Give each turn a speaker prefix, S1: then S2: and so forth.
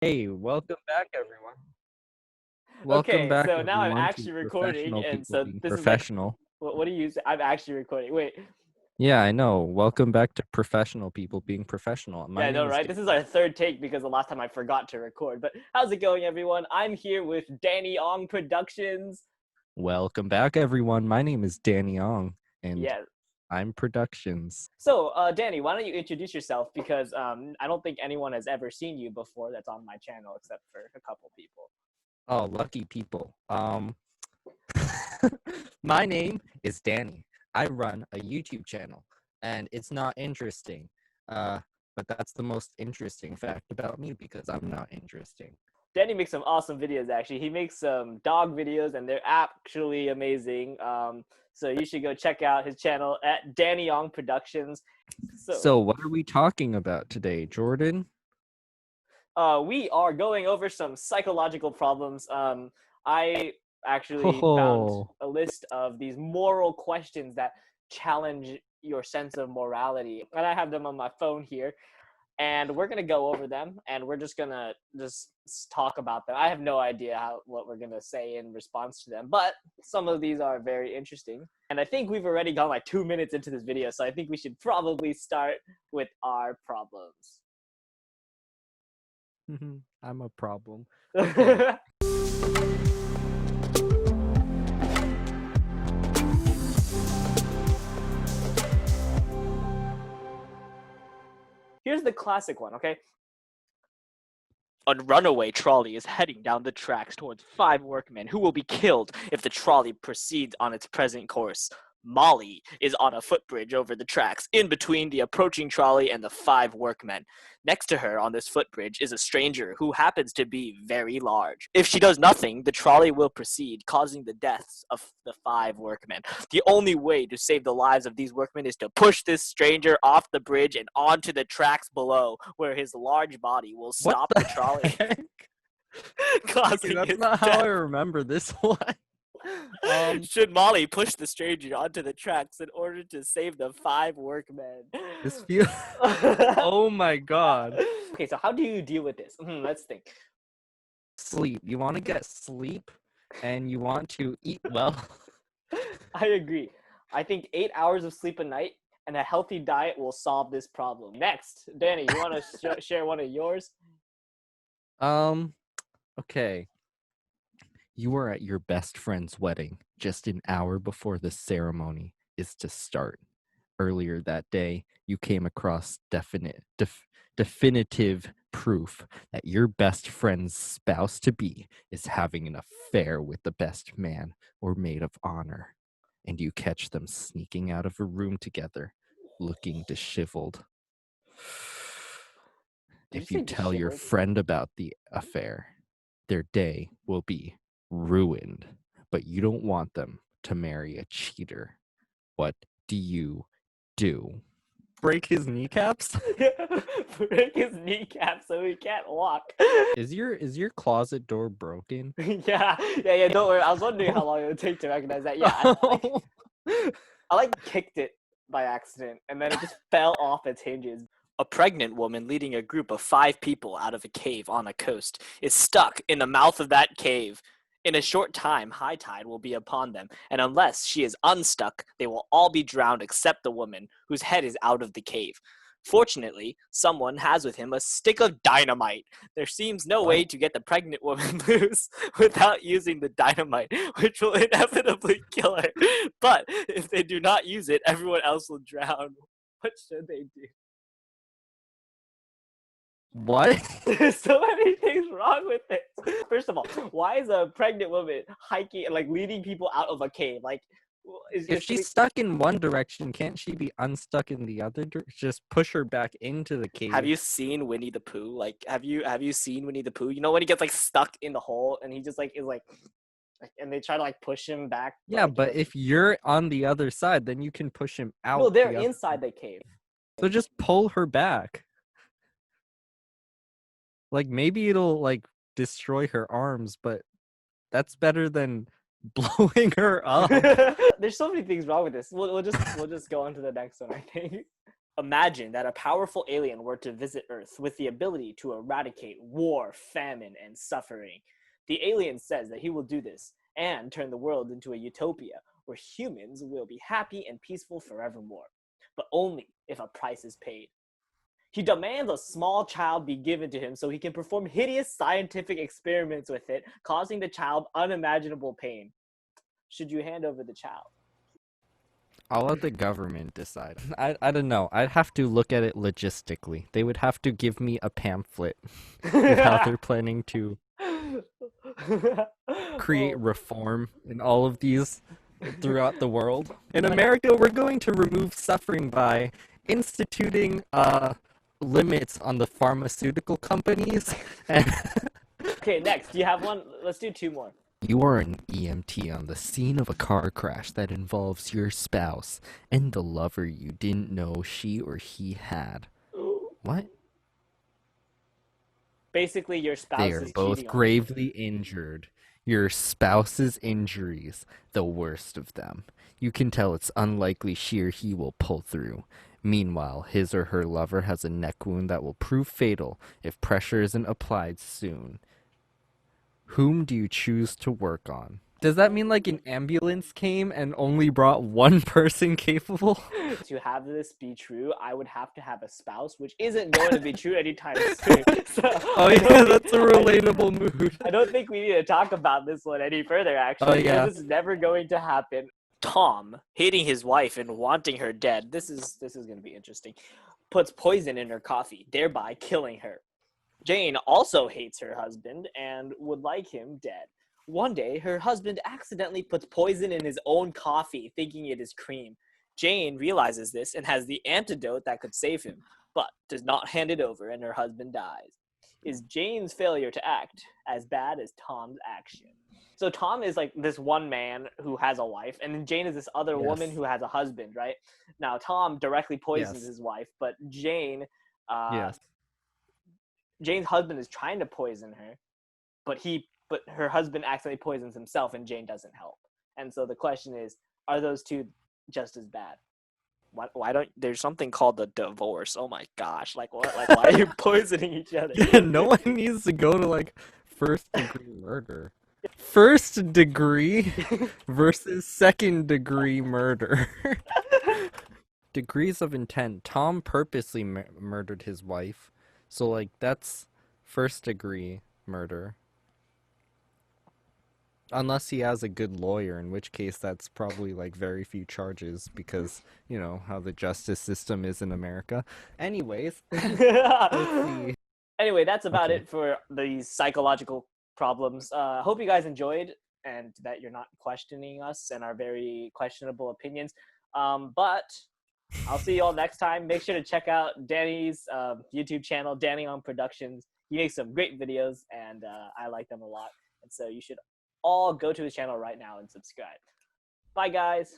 S1: Hey, welcome back, everyone. Welcome
S2: Okay,
S1: back,
S2: so now I'm
S1: everyone, to
S2: actually recording,
S1: professional
S2: and
S1: people
S2: so
S1: being
S2: this is like,
S1: professional.
S2: what do you say? I'm actually recording. Wait,
S1: Yeah, I know. Welcome back to professional people being professional.
S2: yeah,
S1: My
S2: I know,
S1: name is
S2: right? This is
S1: Danny.
S2: our third take because the last time I forgot to record. But how's it going, everyone? I'm here with DannyOngProductions.
S1: Welcome back, everyone. My name is Danny Ong, and
S2: Yeah.
S1: I'm Productions.
S2: So, Danny, why don't you introduce yourself? Because I don't think anyone has ever seen you before that's on my channel except for a couple people.
S1: Oh, lucky people. My name is Danny. I run a YouTube channel, and it's not interesting. Uh, but that's the most interesting fact about me because I'm not interesting.
S2: Danny makes some awesome videos. Actually, he makes some dog videos, and they're actually amazing. So you should go check out his channel at DannyOngProductions. So,
S1: So, what are we talking about today, Jordan?
S2: we are going over some psychological problems. I actually found
S1: Oh,
S2: a list of these moral questions that challenge your sense of morality, and I have them on my phone here. And we're gonna go over them, and we're just gonna talk about them. I have no idea what we're gonna say in response to them, but some of these are very interesting. And I think we've already gone like 2 minutes into this video, so I think we should probably start with our problems.
S1: I'm a problem. Okay.
S2: Here's the classic one, okay? A runaway trolley is heading down the tracks towards 5 workmen who will be killed if the trolley proceeds on its present course. Molly is on a footbridge over the tracks, in between the approaching trolley and the 5 workmen. Next to her on this footbridge is a stranger who happens to be very large. If she does nothing, the trolley will proceed, causing the deaths of the 5 workmen. The only way to save the lives of these workmen is to push this stranger off the bridge and onto the tracks below, where his large body will
S1: What
S2: stop
S1: the
S2: the trolley,
S1: heck? Okay,
S2: causing
S1: that's
S2: its
S1: not how I
S2: death.
S1: remember this one. Um,
S2: Should Molly push the stranger onto the tracks in order to save the 5 workmen?
S1: this feel. Oh my God.
S2: Okay, so how do you deal with this? Let's think.
S1: Sleep. You want to get sleep, and you want to eat well.
S2: I agree. I think 8 hours of sleep a night and a healthy diet will solve this problem. Next, Danny, you want to share one of yours?
S1: Um. Okay. You are at your best friend's wedding just an hour before the ceremony is to start. Earlier that day, you came across definitive proof that your best friend's spouse to be is having an affair with the best man or maid of honor, and you catch them sneaking out of a room together, looking disheveled.
S2: Did you
S1: If you
S2: say
S1: tell your
S2: disheveled?
S1: friend about the affair, their day will be ruined, but you don't want them to marry a cheater. What do you do? Break his kneecaps?
S2: Break his kneecap so he can't walk.
S1: Is your closet door broken?
S2: Yeah. Don't worry. I was wondering how long it would take to recognize that. Yeah,
S1: Oh.
S2: I like kicked it by accident, and then it just fell off its hinges. A pregnant woman leading a group of 5 people out of a cave on a coast is stuck in the mouth of that cave. In a short time, high tide will be upon them, and unless she is unstuck, they will all be drowned except the woman, whose head is out of the cave. Fortunately, someone has with him a stick of dynamite. There seems no way
S1: What?
S2: to get the pregnant woman loose without using the dynamite, which will inevitably kill her. But if they do not use it, everyone else will drown. What should they do?
S1: What?
S2: There's so many things wrong with it. First of all, why is a pregnant woman hiking, like leading people out of a cave? Like,
S1: If
S2: is
S1: she's stuck in one direction, can't she be unstuck in the other? Just push her back into the
S2: have
S1: cave.
S2: you seen Winnie the Pooh? Like, have you seen Winnie the Pooh? You know when he gets like stuck in the hole and he just like is like, and they try to like push him back,
S1: Yeah,
S2: like
S1: but if you're on the other side, then you can push him
S2: no,
S1: out
S2: they're
S1: the other way.
S2: inside the cave.
S1: So just pull her back. Like maybe it'll like destroy her arms, but that's better than blowing her up.
S2: There's so many things wrong with this. We'll just go on to the next one, I think. Imagine that a powerful alien were to visit Earth with the ability to eradicate war, famine, and suffering. The alien says that he will do this and turn the world into a utopia where humans will be happy and peaceful forevermore, but only if a price is paid. He demands a small child be given to him so he can perform hideous scientific experiments with it, causing the child unimaginable pain. Should you hand over the child?
S1: I'll let the government decide. I don't know. I'd have to look at it logistically. They would have to give me a pamphlet with how they're planning to create
S2: Oh,
S1: reform in all of these throughout the world. In America, we're going to remove suffering by instituting limits on the pharmaceutical companies. And
S2: okay, next. Do you have one? Let's do two more.
S1: you are an EMT on the scene of a car crash that involves your spouse and the lover you didn't know she or he had. What?
S2: Basically, your
S1: They
S2: spouse
S1: are
S2: is
S1: both
S2: cheating on you.
S1: gravely injured. Your spouse's injuries, the worst of them. You can tell it's unlikely she or he will pull through. Meanwhile, his or her lover has a neck wound that will prove fatal if pressure isn't applied soon. Whom do you choose to work on? Does that mean like an ambulance came and only brought one person capable?
S2: To have this be true, I would have to have a spouse, which isn't going to be true anytime soon. So
S1: Oh yeah, that's a relatable mood.
S2: I don't think we need to talk about this one any further,
S1: Oh
S2: actually, because
S1: yeah.
S2: this is never going to happen. Tom, hating his wife and wanting her dead, this is going to be interesting, puts poison in her coffee, thereby killing her. Jane also hates her husband and would like him dead. One day, her husband accidentally puts poison in his own coffee, thinking it is cream. Jane realizes this and has the antidote that could save him, but does not hand it over, and her husband dies. Is Jane's failure to act as bad as Tom's action? So Tom is like this one man who has a wife, and then Jane is this other woman
S1: Yes.
S2: who has a husband, right? Now Tom directly poisons
S1: Yes.
S2: his wife, but uh,
S1: Yes.
S2: Jane's husband is trying to poison her, but her husband accidentally poisons himself, and Jane doesn't help. And so the question is, are those two just as bad? Why don't there's something called a divorce? Oh my gosh! Like what? Like why are you poisoning each other?
S1: Yeah, no one needs to go to like first degree murder. First degree versus second degree murder. Degrees of intent. Tom purposely murdered his wife. So, like, that's first degree murder. Unless he has a good lawyer, in which case that's probably like very few charges because, you know, how the justice system is in America. Anyways, let's see.
S2: Anyway, that's about
S1: Okay.
S2: it for these psychological problems. Hope you guys enjoyed and that you're not questioning us and our very questionable opinions. But I'll see you all next time. Make sure to check out Danny's YouTube channel, DannyOngProductions. He makes some great videos, and I like them a lot. And so you should all go to his channel right now and subscribe. Bye, guys.